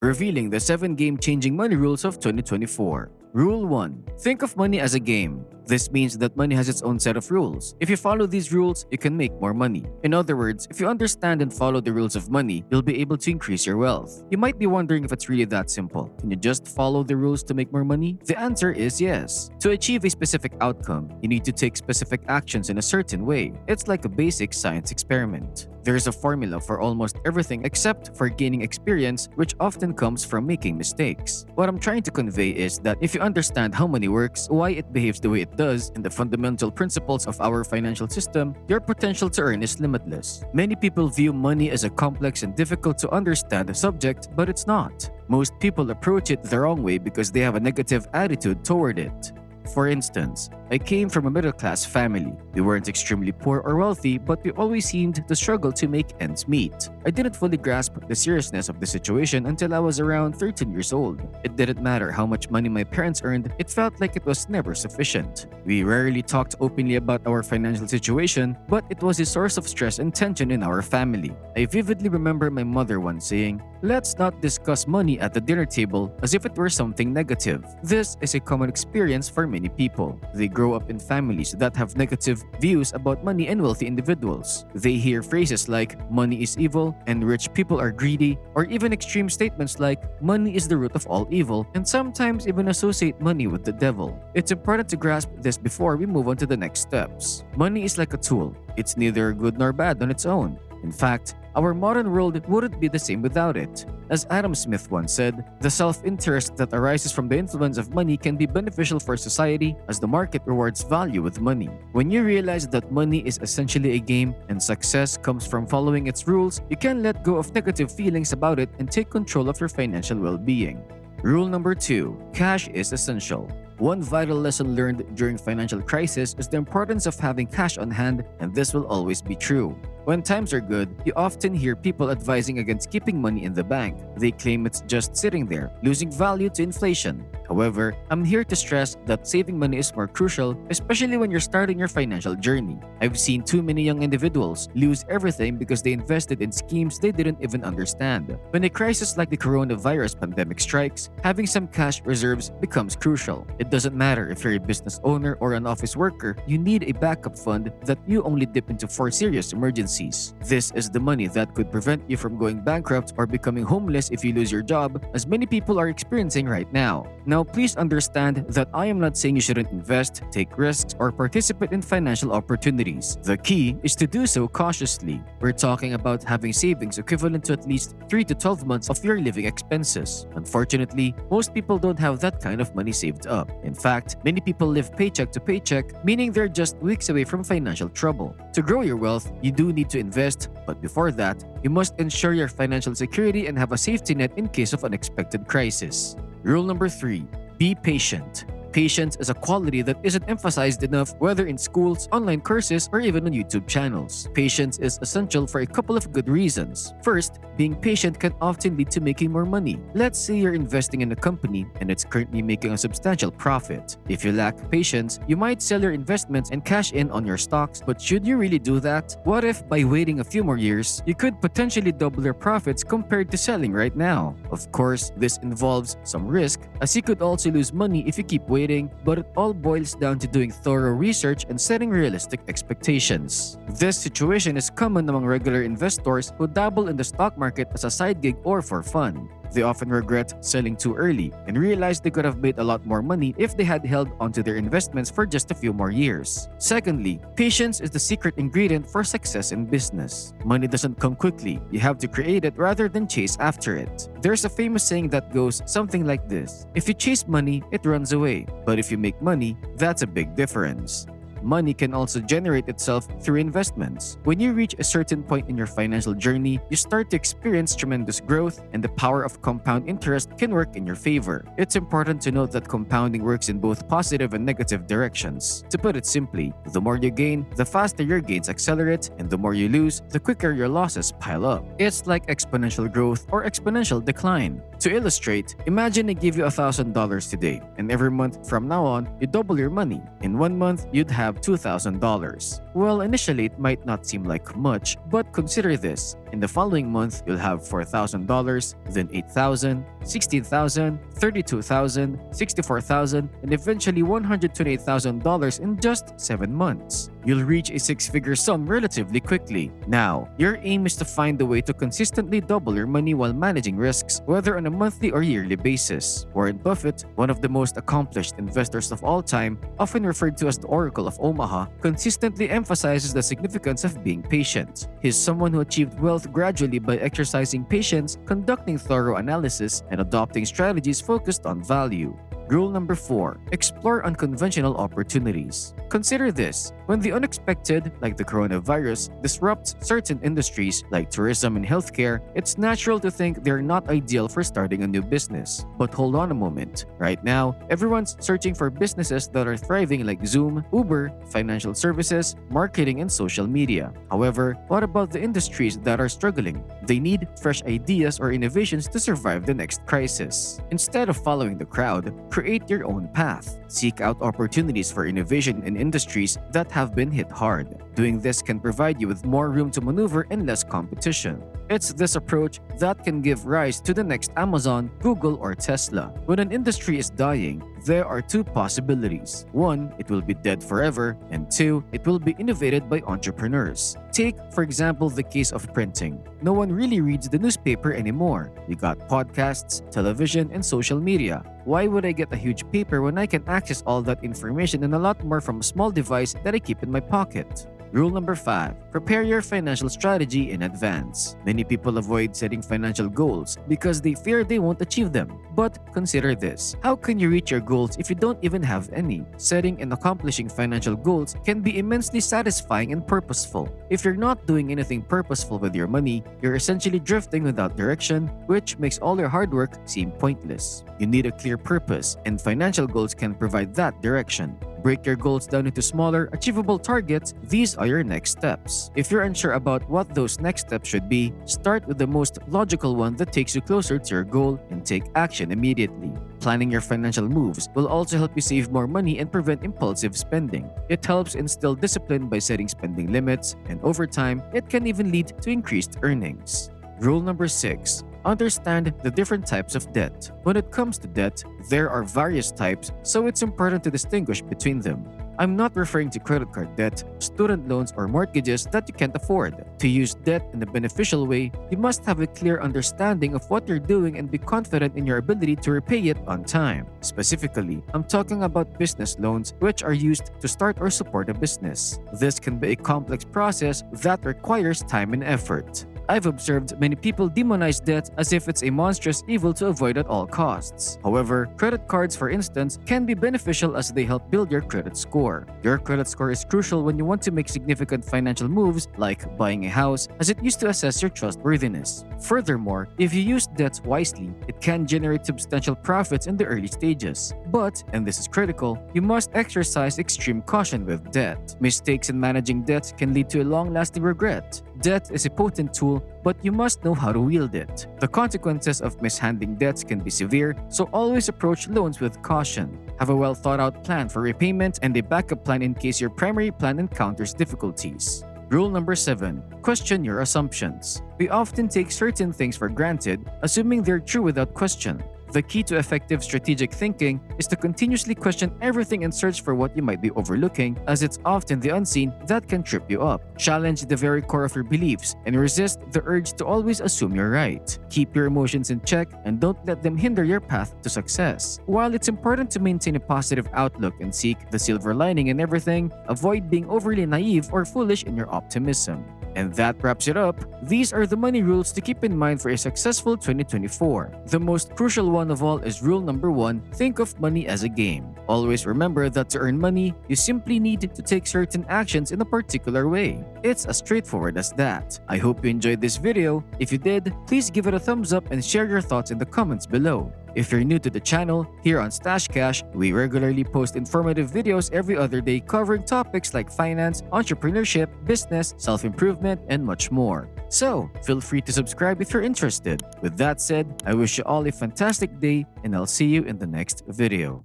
revealing the 7 game-changing money rules of 2024. Rule 1. Think of money as a game. This means that money has its own set of rules. If you follow these rules, you can make more money. In other words, if you understand and follow the rules of money, you'll be able to increase your wealth. You might be wondering if it's really that simple. Can you just follow the rules to make more money? The answer is yes. To achieve a specific outcome, you need to take specific actions in a certain way. It's like a basic science experiment. There is a formula for almost everything except for gaining experience, which often comes from making mistakes. What I'm trying to convey is that if you understand how money works, why it behaves the way it does, and the fundamental principles of our financial system, your potential to earn is limitless. Many people view money as a complex and difficult to understand subject, but it's not. Most people approach it the wrong way because they have a negative attitude toward it. For instance, I came from a middle-class family. We weren't extremely poor or wealthy, but we always seemed to struggle to make ends meet. I didn't fully grasp the seriousness of the situation until I was around 13 years old. It didn't matter how much money my parents earned, it felt like it was never sufficient. We rarely talked openly about our financial situation, but it was a source of stress and tension in our family. I vividly remember my mother once saying, "Let's not discuss money at the dinner table as if it were something negative." This is a common experience for many people. They grow up in families that have negative views about money and wealthy individuals. They hear phrases like money is evil and rich people are greedy, or even extreme statements like money is the root of all evil, and sometimes even associate money with the devil. It's important to grasp this before we move on to the next steps. Money is like a tool. It's neither good nor bad on its own. In fact, our modern world wouldn't be the same without it. As Adam Smith once said, the self-interest that arises from the influence of money can be beneficial for society as the market rewards value with money. When you realize that money is essentially a game and success comes from following its rules, you can let go of negative feelings about it and take control of your financial well-being. Rule number 2. Cash is essential. One vital lesson learned during financial crisis is the importance of having cash on hand, and this will always be true. When times are good, you often hear people advising against keeping money in the bank. They claim it's just sitting there, losing value to inflation. However, I'm here to stress that saving money is more crucial, especially when you're starting your financial journey. I've seen too many young individuals lose everything because they invested in schemes they didn't even understand. When a crisis like the coronavirus pandemic strikes, having some cash reserves becomes crucial. It doesn't matter if you're a business owner or an office worker, you need a backup fund that you only dip into for serious emergencies. This is the money that could prevent you from going bankrupt or becoming homeless if you lose your job, as many people are experiencing right now. Now, please understand that I am not saying you shouldn't invest, take risks, or participate in financial opportunities. The key is to do so cautiously. We're talking about having savings equivalent to at least 3 to 12 months of your living expenses. Unfortunately, most people don't have that kind of money saved up. In fact, many people live paycheck to paycheck, meaning they're just weeks away from financial trouble. To grow your wealth, you do need to invest, but before that, you must ensure your financial security and have a safety net in case of unexpected crisis. Rule number 3. Be patient. Patience is a quality that isn't emphasized enough, whether in schools, online courses, or even on YouTube channels. Patience is essential for a couple of good reasons. First, being patient can often lead to making more money. Let's say you're investing in a company and it's currently making a substantial profit. If you lack patience, you might sell your investments and cash in on your stocks, but should you really do that? What if by waiting a few more years, you could potentially double your profits compared to selling right now? Of course, this involves some risk, as you could also lose money if you keep waiting, but it all boils down to doing thorough research and setting realistic expectations. This situation is common among regular investors who dabble in the stock market as a side gig or for fun. They often regret selling too early and realize they could have made a lot more money if they had held onto their investments for just a few more years. Secondly, patience is the secret ingredient for success in business. Money doesn't come quickly. You have to create it rather than chase after it. There's a famous saying that goes something like this: if you chase money, it runs away. But if you make money, that's a big difference. Money can also generate itself through investments. When you reach a certain point in your financial journey, you start to experience tremendous growth, and the power of compound interest can work in your favor. It's important to note that compounding works in both positive and negative directions. To put it simply, the more you gain, the faster your gains accelerate, and the more you lose, the quicker your losses pile up. It's like exponential growth or exponential decline. To illustrate, imagine I give you $1,000 today, and every month from now on, you double your money. In 1 month, you'd have $2,000. Well, initially it might not seem like much, but consider this. In the following month, you'll have $4,000, then $8,000, $16,000, $32,000, $64,000, and eventually $128,000 in just 7 months. You'll reach a six-figure sum relatively quickly. Now, your aim is to find a way to consistently double your money while managing risks, whether on a monthly or yearly basis. Warren Buffett, one of the most accomplished investors of all time, often referred to as the Oracle of Omaha, consistently emphasizes the significance of being patient. He's someone who achieved wealth gradually by exercising patience, conducting thorough analysis, and adopting strategies focused on value. Rule number 4. Explore unconventional opportunities. Consider this. When the unexpected, like the coronavirus, disrupts certain industries like tourism and healthcare, it's natural to think they're not ideal for starting a new business. But hold on a moment. Right now, everyone's searching for businesses that are thriving like Zoom, Uber, financial services, marketing, and social media. However, what about the industries that are struggling? They need fresh ideas or innovations to survive the next crisis. Instead of following the crowd, create your own path. Seek out opportunities for innovation in industries that have been hit hard. Doing this can provide you with more room to maneuver and less competition. It's this approach that can give rise to the next Amazon, Google, or Tesla. When an industry is dying, there are two possibilities. One, it will be dead forever, and two, it will be innovated by entrepreneurs. Take, for example, the case of printing. No one really reads the newspaper anymore. You got podcasts, television, and social media. Why would I get a huge paper when I can access all that information and a lot more from a small device that I keep in my pocket? Rule number 5. Prepare your financial strategy in advance. Many people avoid setting financial goals because they fear they won't achieve them. But consider this. How can you reach your goals if you don't even have any? Setting and accomplishing financial goals can be immensely satisfying and purposeful. If you're not doing anything purposeful with your money, you're essentially drifting without direction, which makes all your hard work seem pointless. You need a clear purpose, and financial goals can provide that direction. Break your goals down into smaller, achievable targets. These are your next steps. If you're unsure about what those next steps should be, start with the most logical one that takes you closer to your goal and take action immediately. Planning your financial moves will also help you save more money and prevent impulsive spending. It helps instill discipline by setting spending limits, and over time, it can even lead to increased earnings. Rule number 6. Understand the different types of debt. When it comes to debt, there are various types, so it's important to distinguish between them. I'm not referring to credit card debt, student loans, or mortgages that you can't afford. To use debt in a beneficial way, you must have a clear understanding of what you're doing and be confident in your ability to repay it on time. Specifically, I'm talking about business loans, which are used to start or support a business. This can be a complex process that requires time and effort. I've observed many people demonize debt as if it's a monstrous evil to avoid at all costs. However, credit cards, for instance, can be beneficial as they help build your credit score. Your credit score is crucial when you want to make significant financial moves like buying a house, as it used to assess your trustworthiness. Furthermore, if you use debt wisely, it can generate substantial profits in the early stages. But, and this is critical, you must exercise extreme caution with debt. Mistakes in managing debt can lead to a long-lasting regret. Debt is a potent tool, but you must know how to wield it. The consequences of mishandling debts can be severe, so always approach loans with caution. Have a well-thought-out plan for repayment and a backup plan in case your primary plan encounters difficulties. Rule number 7. Question your assumptions. We often take certain things for granted, assuming they're true without question. The key to effective strategic thinking is to continuously question everything and search for what you might be overlooking, as it's often the unseen that can trip you up. Challenge the very core of your beliefs and resist the urge to always assume you're right. Keep your emotions in check and don't let them hinder your path to success. While it's important to maintain a positive outlook and seek the silver lining in everything, avoid being overly naive or foolish in your optimism. And that wraps it up. These are the money rules to keep in mind for a successful 2024. The most crucial one of all is rule number 1, think of money as a game. Always remember that to earn money, you simply need to take certain actions in a particular way. It's as straightforward as that. I hope you enjoyed this video. If you did, please give it a thumbs up and share your thoughts in the comments below. If you're new to the channel, here on Stash Cash, we regularly post informative videos every other day covering topics like finance, entrepreneurship, business, self-improvement, and much more. So, feel free to subscribe if you're interested. With that said, I wish you all a fantastic day, and I'll see you in the next video.